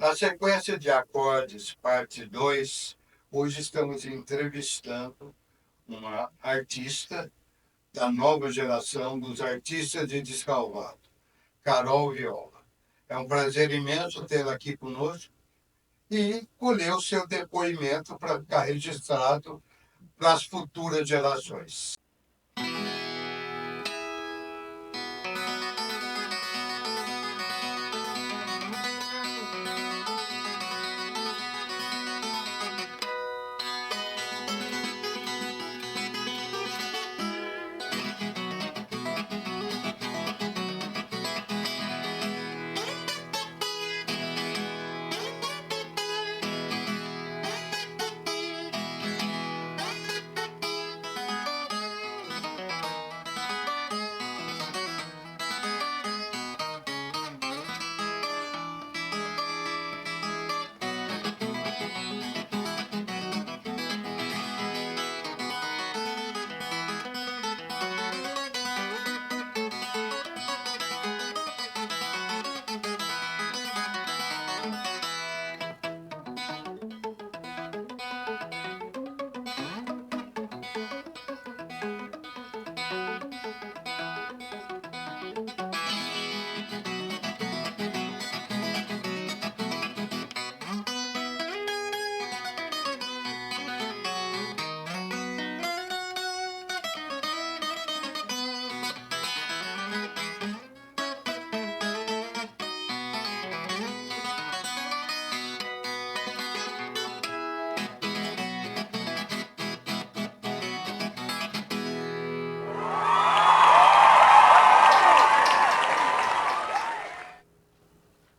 Na sequência de acordes, parte 2, hoje estamos entrevistando uma artista da nova geração dos artistas de Descalvado, Carol Viola. É um prazer imenso tê-la aqui conosco e colher o seu depoimento para ficar registrado para as futuras gerações.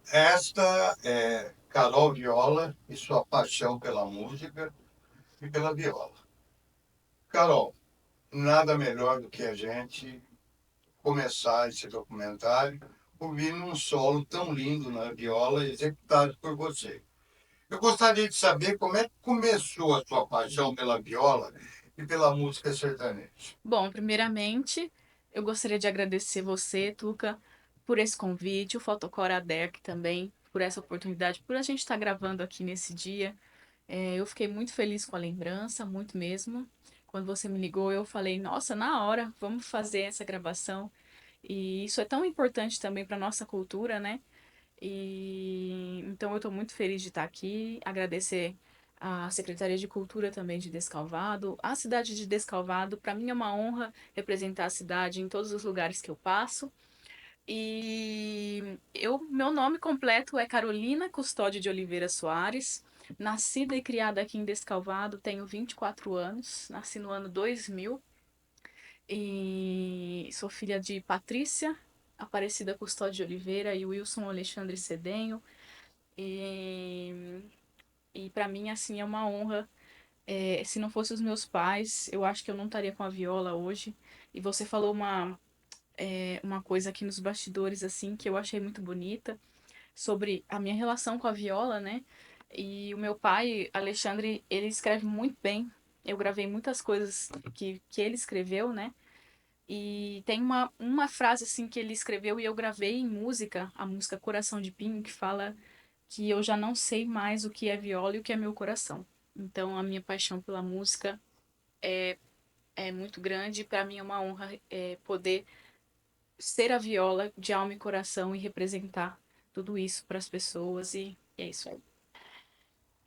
Esta é Carol Viola e sua paixão pela música e pela viola. Carol, nada melhor do que a gente começar esse documentário ouvindo um solo tão lindo na viola executado por você. Eu gostaria de saber como é que começou a sua paixão pela viola e pela música sertaneja. Bom, primeiramente, eu gostaria de agradecer você, Tuca, por esse convite, o Fotocora Adec também, por essa oportunidade, por a gente estar gravando aqui nesse dia. Eu fiquei muito feliz com a lembrança, muito mesmo. Quando você me ligou, eu falei, nossa, na hora, vamos fazer essa gravação. E isso é tão importante também para nossa cultura, né? E então eu estou muito feliz de estar aqui, agradecer à Secretaria de Cultura também de Descalvado, a cidade de Descalvado. Para mim é uma honra representar a cidade em todos os lugares que eu passo. Meu nome completo é Carolina Custódio de Oliveira Soares. Nascida e criada aqui em Descalvado, tenho 24 anos, nasci no ano 2000 e sou filha de Patrícia Aparecida Custódio de Oliveira e Wilson Alexandre Cedenho. E, e para mim, assim, é uma honra. Se não fosse os meus pais, eu acho que eu não estaria com a viola hoje. E você falou uma coisa aqui nos bastidores, assim, que eu achei muito bonita, sobre a minha relação com a viola, né? E o meu pai, Alexandre, ele escreve muito bem. Eu gravei muitas coisas que ele escreveu, né? E tem uma frase, assim, que ele escreveu e eu gravei em música, a música Coração de Pinho, que fala que eu já não sei mais o que é viola e o que é meu coração. Então, a minha paixão pela música é muito grande. Para mim é uma honra poder ser a viola de alma e coração e representar tudo isso para as pessoas. E é isso aí.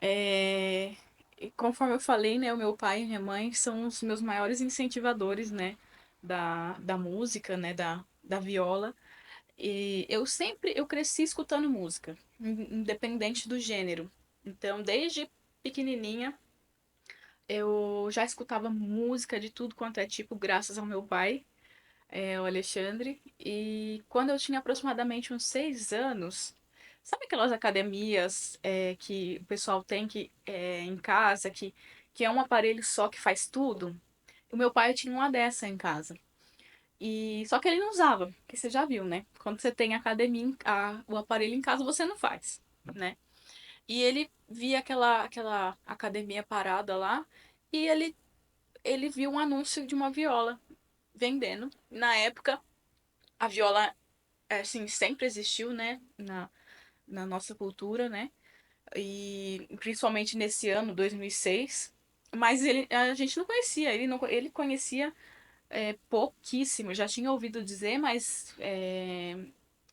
É, e conforme eu falei, né, o meu pai e minha mãe são os meus maiores incentivadores, né, da música, né, da viola. E eu cresci escutando música, independente do gênero. Então, desde pequenininha, eu já escutava música de tudo quanto é tipo, graças ao meu pai, o Alexandre. E quando eu tinha aproximadamente uns 6 anos, sabe aquelas academias que o pessoal tem em casa, que é um aparelho só que faz tudo? O meu pai tinha uma dessa em casa. E só que ele não usava, porque você já viu, né? Quando você tem academia, o aparelho em casa, você não faz, né? E ele via aquela academia parada lá e ele viu um anúncio de uma viola vendendo. Na época, a viola, assim, sempre existiu, né? Na nossa cultura, né? e principalmente nesse ano, 2006. Mas a gente não conhecia, ele conhecia pouquíssimo, já tinha ouvido dizer, mas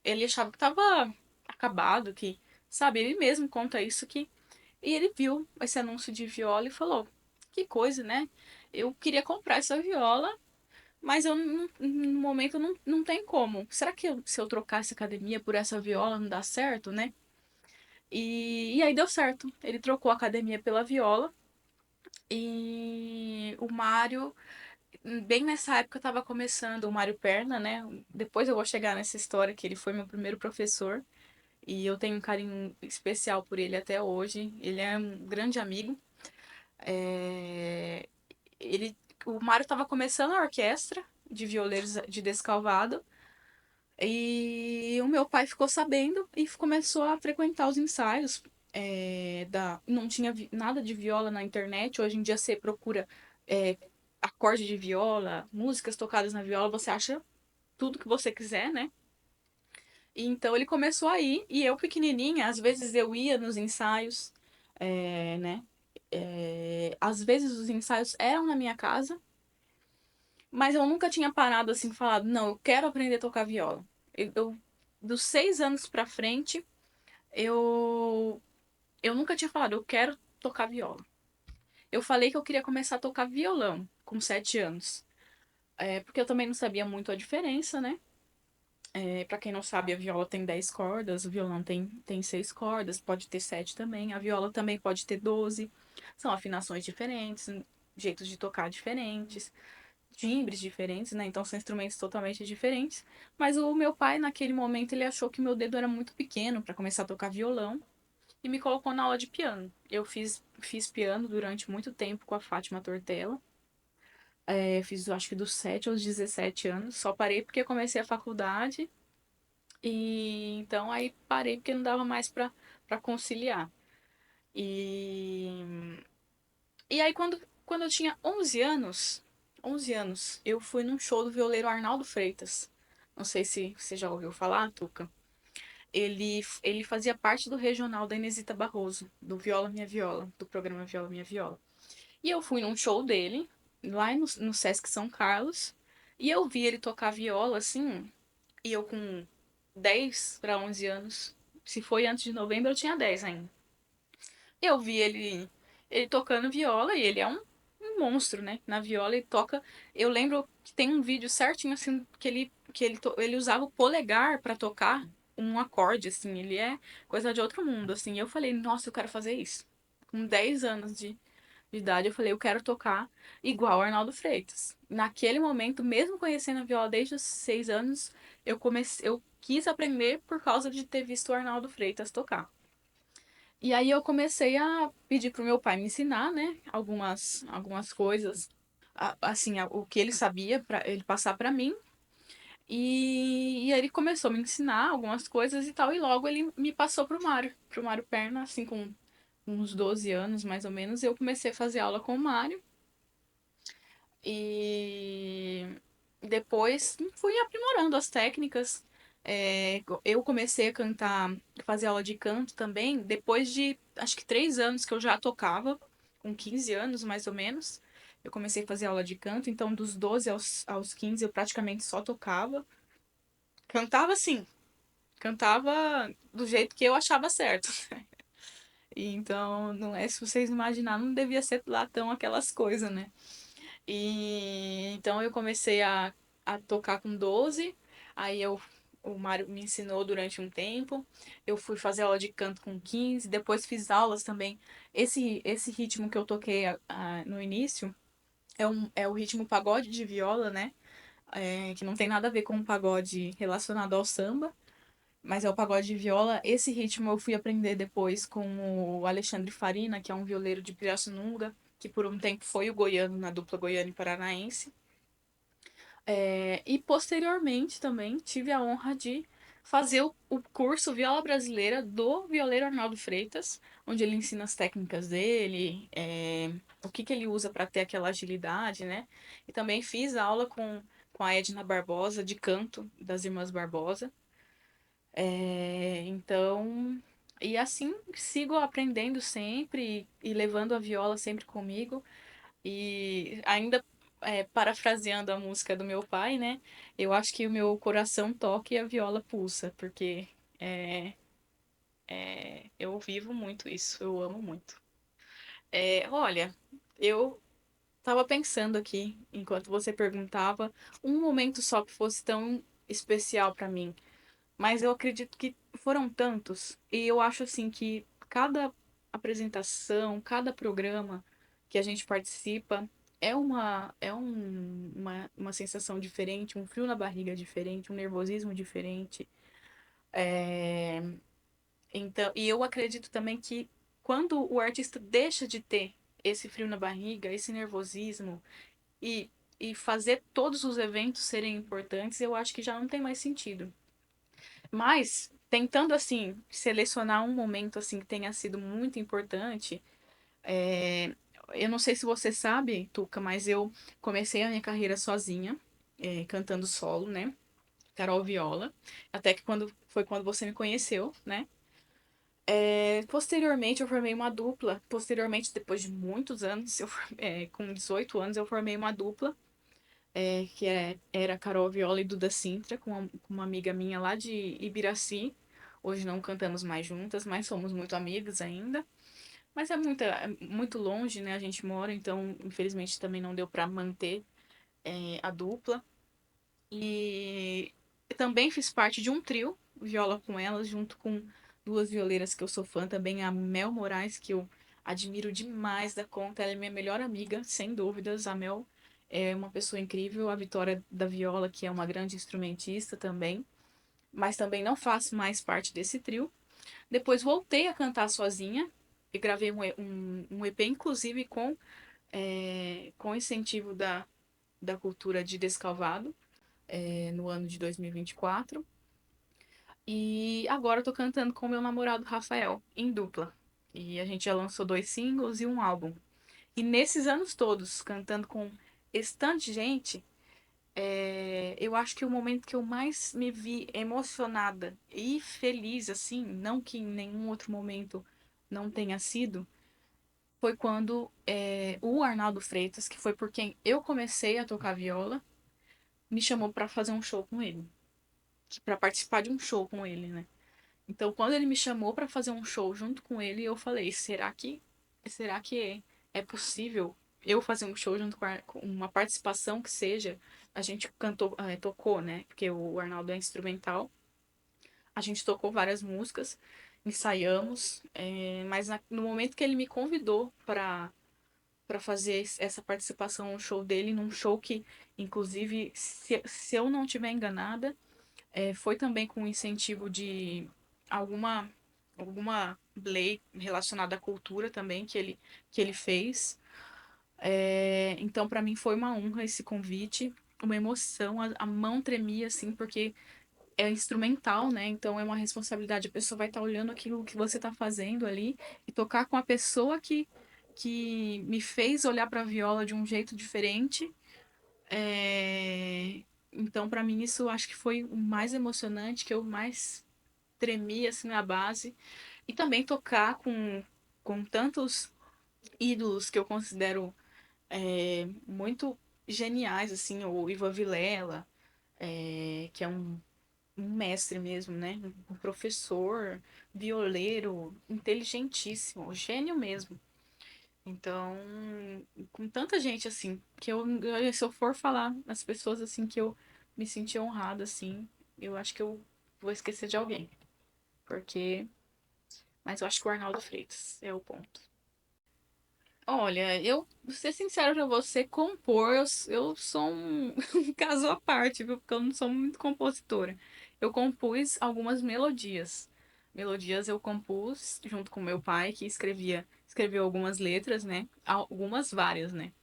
ele achava que estava acabado, que, sabe, ele mesmo conta isso que. E ele viu esse anúncio de viola e falou: que coisa, né? Eu queria comprar essa viola, mas no momento não tem como. Será que se eu trocar essa academia por essa viola não dá certo, né? E aí deu certo. Ele trocou a academia pela viola. E o Mário, bem nessa época, estava começando o Mário Perna, né? Depois eu vou chegar nessa história que ele foi meu primeiro professor. E eu tenho um carinho especial por ele até hoje. Ele é um grande amigo. É, ele, o Mário estava começando a orquestra de violeiros de Descalvado. E o meu pai ficou sabendo e começou a frequentar os ensaios. Não tinha nada de viola na internet. Hoje em dia você procura é, acorde de viola, músicas tocadas na viola, você acha tudo que você quiser, né? E então ele começou a ir, e eu pequenininha, às vezes eu ia nos ensaios, né? Às vezes os ensaios eram na minha casa, mas eu nunca tinha parado assim, falado, não, eu quero aprender a tocar viola. Dos 6 anos pra frente, eu, eu nunca tinha falado, eu quero tocar viola. Eu falei que eu queria começar a tocar violão com 7 anos. Porque eu também não sabia muito a diferença, né? Para quem não sabe, a viola tem 10 cordas, o violão tem 6 cordas, pode ter 7 também. A viola também pode ter 12. São afinações diferentes, jeitos de tocar diferentes, timbres diferentes, né? Então são instrumentos totalmente diferentes. Mas o meu pai, naquele momento, ele achou que meu dedo era muito pequeno para começar a tocar violão e me colocou na aula de piano. Eu fiz piano durante muito tempo com a Fátima Tortella. Fiz, acho que dos 7 aos 17 anos. Só parei porque comecei a faculdade. E então aí parei porque não dava mais para conciliar. E, e aí quando eu tinha 11 anos, eu fui num show do violeiro Arnaldo Freitas. Não sei se você já ouviu falar, Tuca. Ele fazia parte do regional da Inesita Barroso, do Viola Minha Viola, do programa Viola Minha Viola. E eu fui num show dele, lá no Sesc São Carlos, e eu vi ele tocar viola, assim, e eu com 10 para 11 anos. Se foi antes de novembro, eu tinha 10 ainda. Eu vi ele tocando viola e ele é um monstro, né? Na viola ele toca. Eu lembro que tem um vídeo certinho assim ele usava o polegar para tocar um acorde assim, ele é coisa de outro mundo assim. Eu falei, nossa, eu quero fazer isso. Com 10 anos de idade, eu falei, eu quero tocar igual o Arnaldo Freitas. Naquele momento, mesmo conhecendo a viola desde os 6 anos, eu quis aprender por causa de ter visto o Arnaldo Freitas tocar. E aí eu comecei a pedir pro meu pai me ensinar, né, algumas coisas, assim, o que ele sabia para ele passar para mim. E aí ele começou a me ensinar algumas coisas e tal, e logo ele me passou pro Mário Perna, assim, com uns 12 anos, mais ou menos, eu comecei a fazer aula com o Mário. E depois fui aprimorando as técnicas. Eu comecei a cantar, fazer aula de canto também, depois de acho que 3 anos que eu já tocava, com 15 anos mais ou menos. Eu comecei a fazer aula de canto, então dos 12 aos 15 eu praticamente só tocava. Cantava sim, cantava do jeito que eu achava certo. E então, não é, se vocês imaginarem, não devia ser lá tão aquelas coisas, né? E então eu comecei a tocar com 12, aí o Mário me ensinou durante um tempo. Eu fui fazer aula de canto com 15, depois fiz aulas também. Esse ritmo que eu toquei no início é o ritmo pagode de viola, né? Que não tem nada a ver com o pagode relacionado ao samba, mas é o pagode de viola. Esse ritmo eu fui aprender depois com o Alexandre Farina, que é um violeiro de Pirassununga, que por um tempo foi o goiano na dupla Goiânia e Paranaense. E posteriormente também tive a honra de fazer o curso Viola Brasileira do violeiro Arnaldo Freitas, onde ele ensina as técnicas dele, o que ele usa para ter aquela agilidade, né? E também fiz aula com a Edna Barbosa, de canto, das Irmãs Barbosa. Então, E assim sigo aprendendo sempre e levando a viola sempre comigo. E ainda parafraseando a música do meu pai, né? Eu acho que o meu coração toca e a viola pulsa, porque é, eu vivo muito isso, eu amo muito. Olha, eu tava pensando aqui, enquanto você perguntava, um momento só que fosse tão especial pra mim. Mas eu acredito que foram tantos. E eu acho assim que cada apresentação, cada programa que a gente participa uma sensação diferente, um frio na barriga diferente, um nervosismo diferente. É, Então, e eu acredito também que quando o artista deixa de ter esse frio na barriga, esse nervosismo e, e fazer todos os eventos serem importantes, eu acho que já não tem mais sentido. Mas, tentando, assim, selecionar um momento, assim, que tenha sido muito importante, é, eu não sei se você sabe, Tuca, mas eu comecei a minha carreira sozinha, cantando solo, né? Carol Viola. Até que foi quando você me conheceu, né? Posteriormente, eu formei uma dupla. Posteriormente, depois de muitos anos, com 18 anos, eu formei uma dupla era Carol Viola e Duda Sintra, com uma amiga minha lá de Ibiraci. Hoje não cantamos mais juntas, mas somos muito amigas ainda. Mas é muito longe, né? A gente mora, então infelizmente também não deu para manter a dupla. E também fiz parte de um trio, viola com elas, junto com duas violeiras que eu sou fã também, a Mel Moraes, que eu admiro demais da conta. Ela é minha melhor amiga, sem dúvidas. A Mel é uma pessoa incrível. A Vitória da Viola, que é uma grande instrumentista também, mas também não faço mais parte desse trio. Depois voltei a cantar sozinha e gravei um EP, inclusive com incentivo da cultura de Descalvado no ano de 2024. E agora eu tô cantando com meu namorado Rafael, em dupla. E a gente já lançou 2 singles e um álbum. E nesses anos todos, cantando com esse tanto de gente, eu acho que o momento que eu mais me vi emocionada e feliz, assim, não que em nenhum outro momento não tenha sido, foi quando o Arnaldo Freitas, que foi por quem eu comecei a tocar viola, me chamou pra fazer um show com ele. Pra participar de um show com ele, né? Então, quando ele me chamou pra fazer um show junto com ele, eu falei: será que é possível eu fazer um show junto com uma participação que seja? A gente cantou, tocou, né? Porque o Arnaldo é instrumental. A gente tocou várias músicas, ensaiamos, mas no momento que ele me convidou para fazer essa participação no show dele, num show que, inclusive, se eu não estiver enganada, foi também com incentivo de alguma alguma lei relacionada à cultura também que ele fez. Então, para mim foi uma honra esse convite, uma emoção, a mão tremia assim, porque é instrumental, né? Então é uma responsabilidade. A pessoa vai estar olhando aquilo que você está fazendo ali e tocar com a pessoa que me fez olhar para a viola de um jeito diferente. Então, para mim, isso acho que foi o mais emocionante, que eu mais tremi assim na base. E também tocar com tantos ídolos que eu considero muito geniais, assim, o Ivan Vilela, que é um mestre mesmo, né? Um professor, violeiro, inteligentíssimo, gênio mesmo. Então, com tanta gente assim, se eu for falar nas pessoas assim que eu me senti honrada assim, eu acho que eu vou esquecer de alguém, porque mas eu acho que o Arnaldo Freitas é o ponto. Olha, eu, vou ser sincero pra você, compor, eu sou um caso à parte, viu? Porque eu não sou muito compositora. Eu compus algumas melodias. Melodias eu compus junto com meu pai, que escreveu algumas letras, né? Algumas várias, né?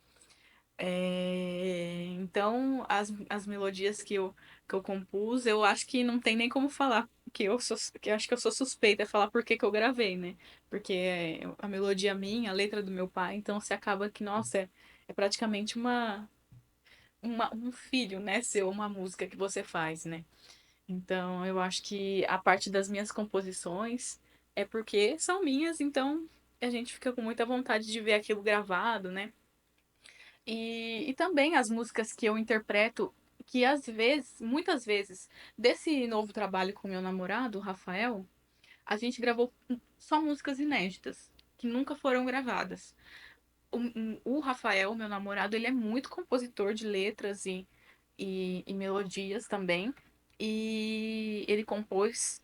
Então, as melodias que eu compus, eu acho que não tem nem como falar que eu acho que eu sou suspeita de falar por que que eu gravei, né? Porque a melodia é minha, a letra do meu pai, então se acaba que, nossa, é praticamente um filho, né? Seu, uma música que você faz, né? Então, eu acho que a parte das minhas composições é porque são minhas, então a gente fica com muita vontade de ver aquilo gravado, né? E também as músicas que eu interpreto, que às vezes, muitas vezes, desse novo trabalho com meu namorado, o Rafael, a gente gravou só músicas inéditas, que nunca foram gravadas. O Rafael, meu namorado, ele é muito compositor de letras e melodias também. E ele compôs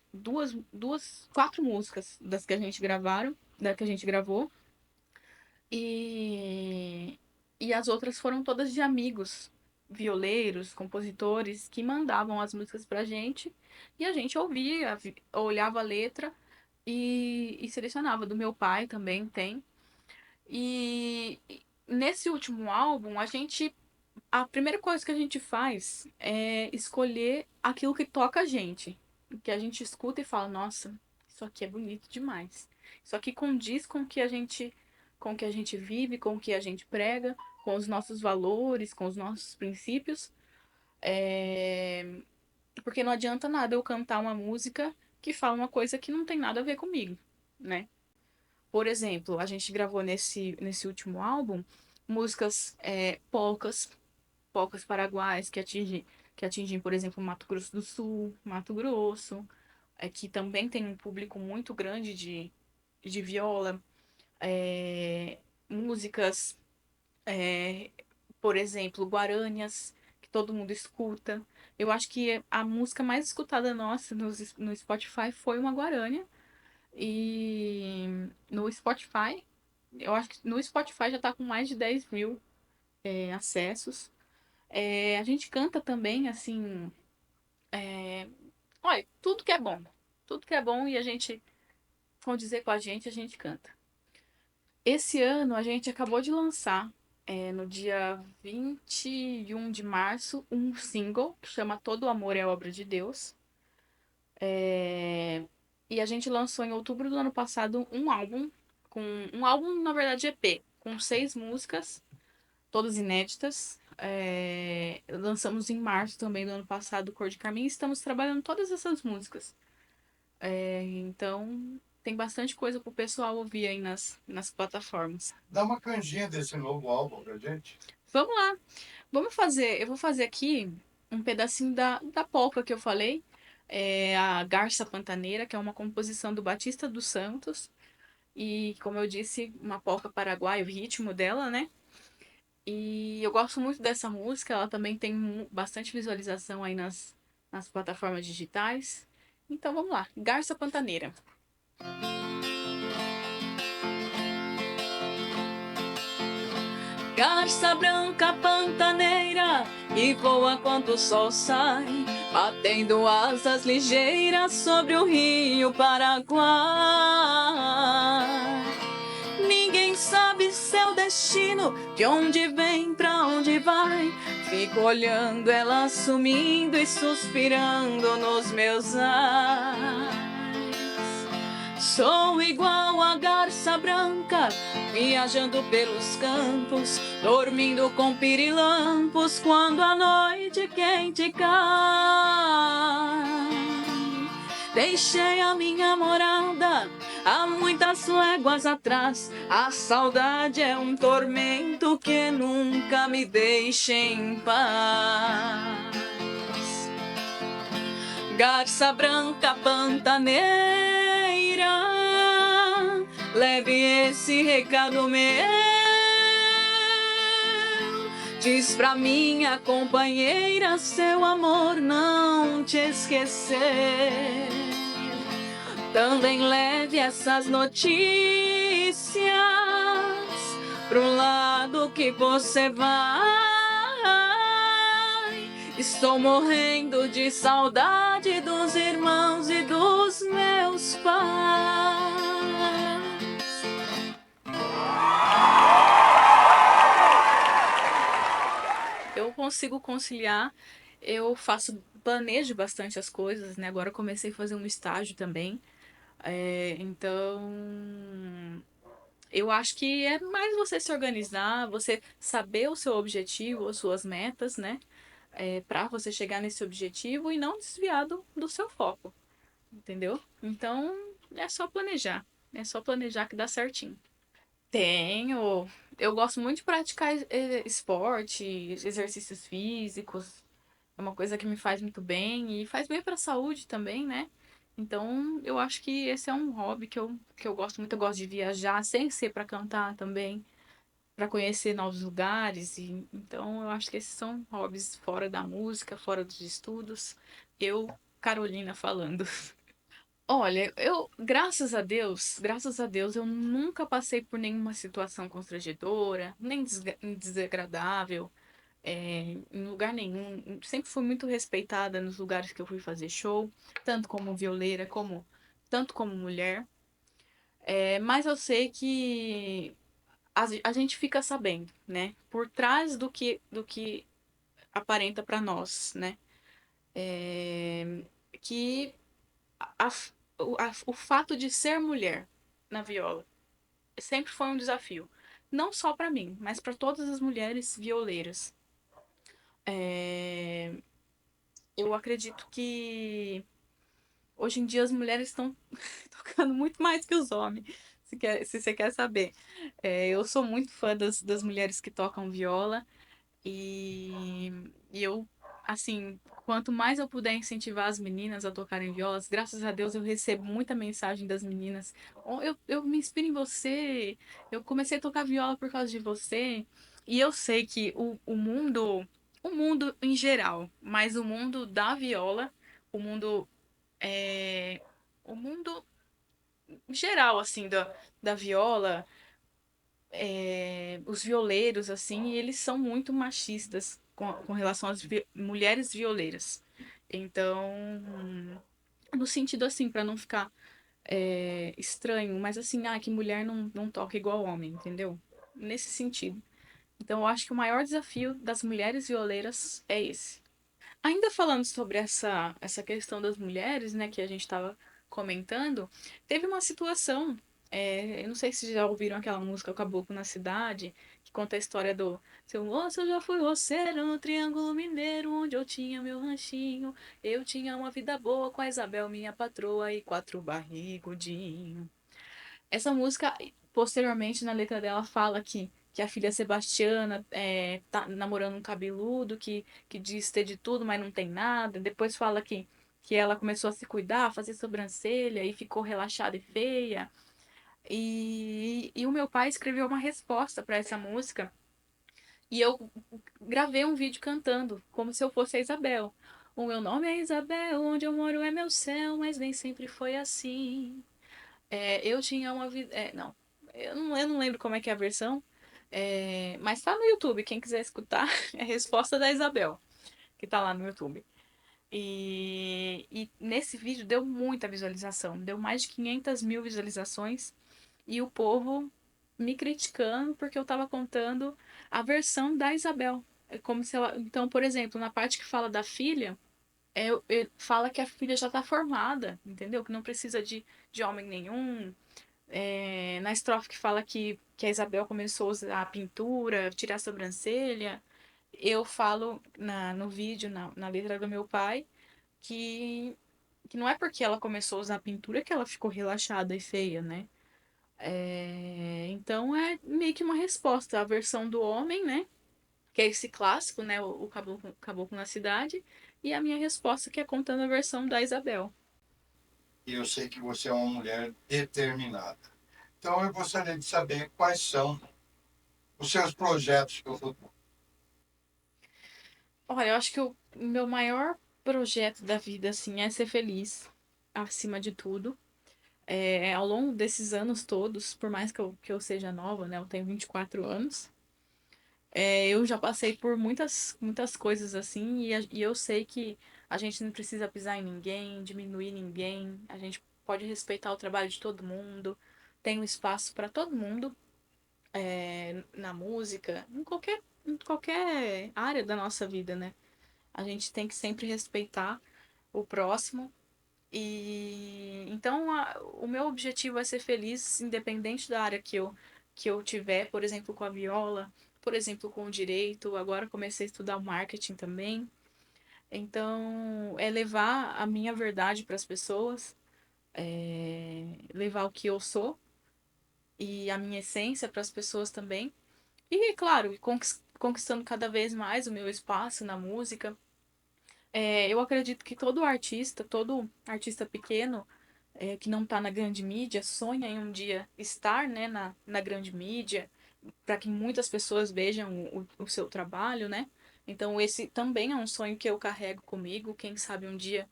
quatro músicas das que a gente gravaram, da que a gente gravou. E, e as outras foram todas de amigos, violeiros, compositores, que mandavam as músicas pra gente. E a gente ouvia, olhava a letra e selecionava. Do meu pai também tem. E nesse último álbum, a primeira coisa que a gente faz é escolher aquilo que toca a gente. Que a gente escuta e fala, nossa, isso aqui é bonito demais. Isso aqui condiz com o que a gente vive, com o que a gente prega, com os nossos valores, com os nossos princípios. É, porque não adianta nada eu cantar uma música que fala uma coisa que não tem nada a ver comigo, né? Por exemplo, a gente gravou nesse último álbum músicas polcas paraguaias que atingem, por exemplo, Mato Grosso do Sul, Mato Grosso, que também tem um público muito grande de viola, é, músicas, é, por exemplo, guarânias, que todo mundo escuta. Eu acho que a música mais escutada nossa no Spotify foi uma guarânia. E no Spotify, eu acho que no Spotify já tá com mais de 10 mil acessos. A gente canta também, assim, olha, tudo que é bom. Tudo que é bom e a gente, vão dizer com a gente canta. Esse ano a gente acabou de lançar, no dia 21 de março, um single que chama Todo Amor é Obra de Deus. É, E a gente lançou em outubro do ano passado um álbum, na verdade, EP, com 6 músicas, todas inéditas. Lançamos em março também do ano passado Cor de Carmim e estamos trabalhando todas essas músicas. Então tem bastante coisa pro pessoal ouvir aí nas plataformas. Dá uma canjinha desse novo álbum pra gente. Vamos lá, eu vou fazer aqui um pedacinho da polca que eu falei, a Garça Pantaneira, que é uma composição do Batista dos Santos, e como eu disse, uma polca paraguaia, o ritmo dela, né? E eu gosto muito dessa música, ela também tem bastante visualização aí nas plataformas digitais. Então vamos lá, Garça Pantaneira. Garça branca pantaneira e voa quando o sol sai, batendo asas ligeiras sobre o rio Paraguai. Ninguém sabe seu destino, de onde vem, pra onde vai. Fico olhando ela sumindo e suspirando nos meus ais. Sou igual a garça branca, viajando pelos campos, dormindo com pirilampos quando a noite quente cai. Deixei a minha morada há muitas léguas atrás. A saudade é um tormento que nunca me deixa em paz. Garça branca pantaneira, leve esse recado meu. Diz pra minha companheira, seu amor não te esquecer. Também leve essas notícias pro lado que você vai. Estou morrendo de saudade dos irmãos e dos meus pais. Eu consigo conciliar, planejo bastante as coisas, né? Agora eu comecei a fazer um estágio também. Então, eu acho que é mais você se organizar, você saber o seu objetivo, as suas metas, né? Para você chegar nesse objetivo e não desviar do seu foco. entendeu? Então, é só planejar. É só planejar que dá certinho. Tenho. Eu gosto muito de praticar esporte, exercícios físicos. É uma coisa que me faz muito bem e faz bem para a saúde também, né? Então, eu acho que esse é um hobby que eu gosto muito. Eu gosto de viajar, sem ser para cantar também, para conhecer novos lugares. E, então, eu acho que esses são hobbies fora da música, fora dos estudos. Eu, Carolina, falando. Olha, graças a Deus, eu nunca passei por nenhuma situação constrangedora, nem desagradável, em lugar nenhum. Sempre fui muito respeitada nos lugares que eu fui fazer show, tanto como violeira, tanto como mulher. Mas eu sei que a gente fica sabendo, né? Por trás do que aparenta pra nós, né? É, que a- o fato de ser mulher na viola sempre foi um desafio. Não só pra mim, mas pra todas as mulheres violeiras. É, eu acredito que hoje em dia as mulheres estão tocando muito mais que os homens, se você quer saber. Eu sou muito fã das mulheres que tocam viola. E eu, assim, quanto mais eu puder incentivar as meninas a tocarem violas, graças a Deus eu recebo muita mensagem das meninas. "Oh, eu me inspiro em você, eu comecei a tocar viola por causa de você." E eu sei que o mundo em geral, mas o mundo da viola, o mundo, é, o mundo geral, assim, da viola, os violeiros, assim, eles são muito machistas com relação às mulheres violeiras. Então, no sentido assim, para não ficar estranho, mas assim, que mulher não toca igual homem, entendeu? Nesse sentido. Então, eu acho que o maior desafio das mulheres violeiras é esse. Ainda falando sobre essa questão das mulheres, né, que a gente estava comentando, teve uma situação. Eu não sei se já ouviram aquela música O Caboclo na Cidade, que conta a história do seu moço, eu já fui roceiro no Triângulo Mineiro, onde eu tinha meu ranchinho. Eu tinha uma vida boa com a Isabel, minha patroa, e quatro barrigudinho. Essa música, posteriormente, na letra dela, fala que a filha Sebastiana tá namorando um cabeludo que diz ter de tudo, mas não tem nada. Depois fala que ela começou a se cuidar, fazer sobrancelha e ficou relaxada e feia. E o meu pai escreveu uma resposta para essa música e eu gravei um vídeo cantando, como se eu fosse a Isabel. O meu nome é Isabel, onde eu moro é meu céu, mas nem sempre foi assim. Eu tinha uma vida. Não. Eu não lembro como é que é a versão. Mas tá no YouTube. Quem quiser escutar, é a resposta da Isabel, que tá lá no YouTube. E nesse vídeo deu muita visualização. Deu mais de 500 mil visualizações. E o povo me criticando porque eu tava contando a versão da Isabel. É como se ela. Então, por exemplo, na parte que fala da filha. Fala que a filha já tá formada, entendeu? Que não precisa de homem nenhum, na estrofe que fala que a Isabel começou a usar a pintura, tirar a sobrancelha, eu falo no vídeo, na letra do meu pai, que, que não é porque ela começou a usar a pintura que ela ficou relaxada e feia, né? Então é meio que uma resposta à versão do homem, né? Que é esse clássico, né? O Caboclo na Cidade, e a minha resposta que é contando a versão da Isabel. E eu sei que você é uma mulher determinada. Então eu gostaria de saber quais são os seus projetos para o futuro. Olha, eu acho que o meu maior projeto da vida, assim, é ser feliz, acima de tudo. Ao longo desses anos todos, por mais que eu seja nova, né? Eu tenho 24 anos. Eu já passei por muitas, muitas coisas assim, e eu sei que a gente não precisa pisar em ninguém, diminuir ninguém. A gente pode respeitar o trabalho de todo mundo. Tem um espaço para todo mundo, na música, em qualquer área da nossa vida, né? A gente tem que sempre respeitar o próximo. E então o meu objetivo é ser feliz, independente da área que eu tiver, por exemplo, com a viola, por exemplo, com o direito. Agora comecei a estudar marketing também. Então, é levar a minha verdade para as pessoas, levar o que eu sou e a minha essência para as pessoas também. E, claro, conquistando cada vez mais o meu espaço na música. Eu acredito que todo artista pequeno, que não está na grande mídia, sonha em um dia estar, né, na grande mídia, para que muitas pessoas vejam o seu trabalho, né? Então, esse também é um sonho que eu carrego comigo. Quem sabe um dia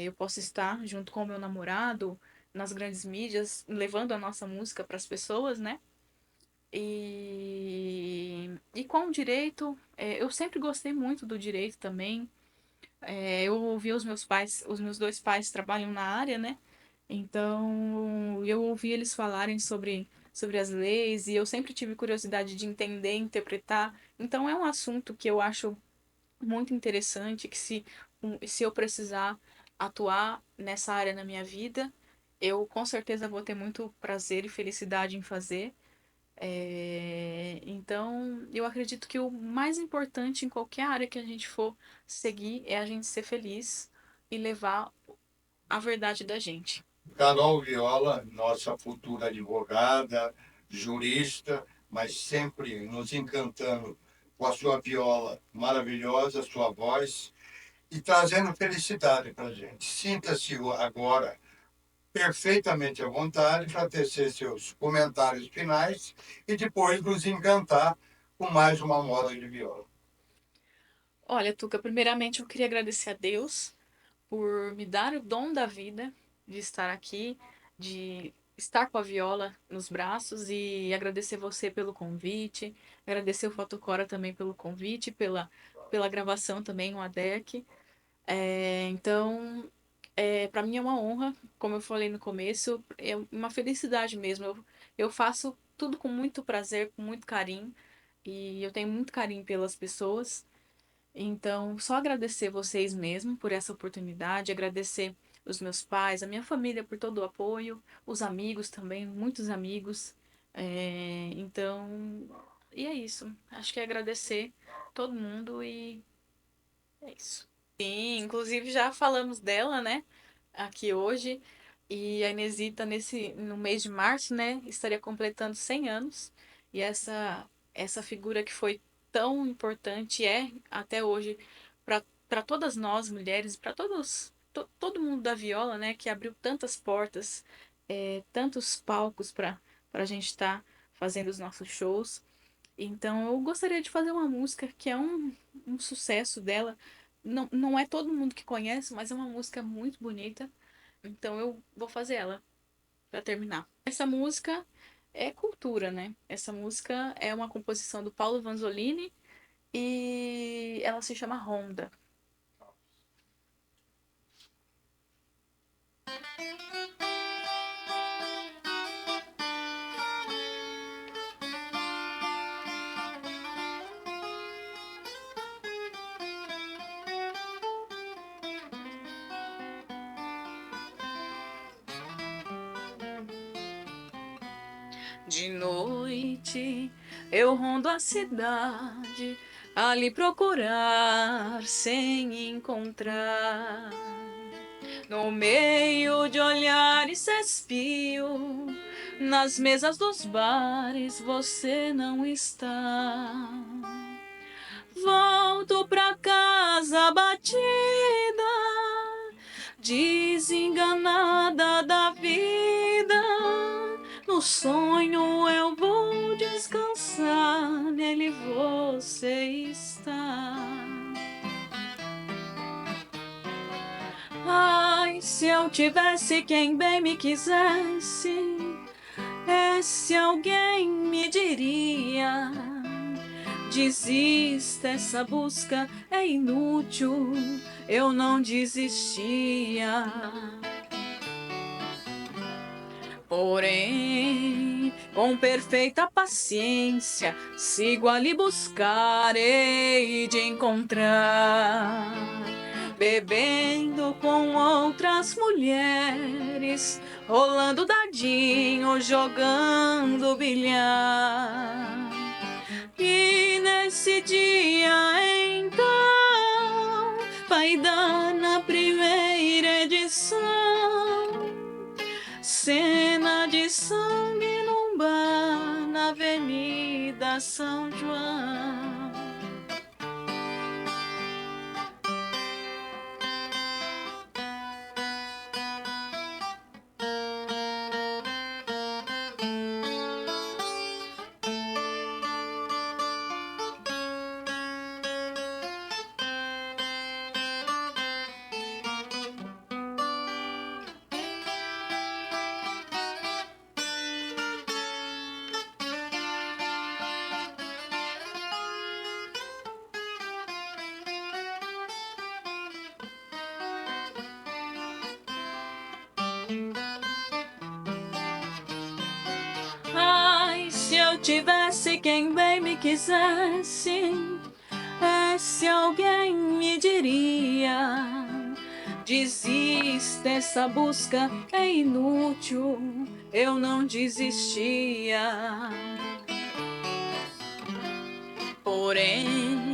eu possa estar junto com o meu namorado nas grandes mídias, levando a nossa música para as pessoas, né? E com o direito, eu sempre gostei muito do direito também. Eu ouvi os meus dois pais trabalham na área, né? Então eu ouvi eles falarem sobre as leis e eu sempre tive curiosidade de entender, interpretar. Então é um assunto que eu acho muito interessante, que se eu precisar atuar nessa área na minha vida, eu com certeza vou ter muito prazer e felicidade em fazer. Então, eu acredito que o mais importante em qualquer área que a gente for seguir é a gente ser feliz e levar a verdade da gente. Carol Viola, nossa futura advogada, jurista, mas sempre nos encantando com a sua viola maravilhosa, sua voz, e trazendo felicidade para a gente. Sinta-se agora perfeitamente à vontade para tecer seus comentários finais e depois nos encantar com mais uma moda de viola. Olha, Tuca, primeiramente eu queria agradecer a Deus por me dar o dom da vida, de estar aqui, de estar com a viola nos braços e agradecer você pelo convite, agradecer o Fotocora também pelo convite, pela gravação também, o ADEC. Então, para mim é uma honra, como eu falei no começo, é uma felicidade mesmo. Eu faço tudo com muito prazer, com muito carinho, e eu tenho muito carinho pelas pessoas. Então, só agradecer vocês mesmo por essa oportunidade, agradecer os meus pais, a minha família por todo o apoio, os amigos também, muitos amigos. Então, e é isso. Acho que é agradecer todo mundo e é isso. Sim, inclusive já falamos dela, né, aqui hoje. E a Inesita, no mês de março, né, estaria completando 100 anos. E essa figura que foi tão importante até hoje, para todas nós mulheres, para todo mundo da viola, né, que abriu tantas portas, tantos palcos para a gente estar fazendo os nossos shows. Então eu gostaria de fazer uma música que é um sucesso dela. Não é todo mundo que conhece, mas é uma música muito bonita. Então eu vou fazer ela para terminar. Essa música é cultura, né? Essa música é uma composição do Paulo Vanzolini e ela se chama Ronda. De noite eu rondo a cidade, ali procurar sem encontrar. No meio de olhares espio, nas mesas dos bares você não está. Volto pra casa batida, desenganada da vida. No sonho eu vou descansar, nele você está. Ai, se eu tivesse quem bem me quisesse, esse alguém me diria: desista, essa busca é inútil, eu não desistia. Porém, com perfeita paciência, sigo ali buscar, hei de encontrar. Bebendo com outras mulheres, rolando dadinho, jogando bilhar. E nesse dia então vai dar na primeira edição São João. Ai, se eu tivesse quem bem me quisesse, esse alguém me diria: desista, essa busca é inútil, eu não desistia. Porém,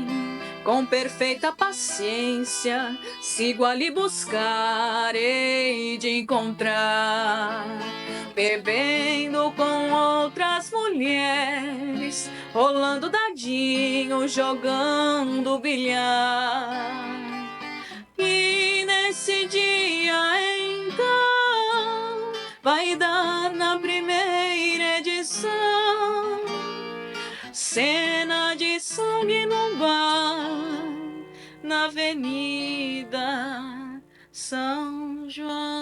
com perfeita paciência, sigo ali buscar, hei de encontrar. Bebendo com outras mulheres, rolando dadinho, jogando bilhar. E nesse dia então vai dar na primeira edição cena de sangue num bar na Avenida São João.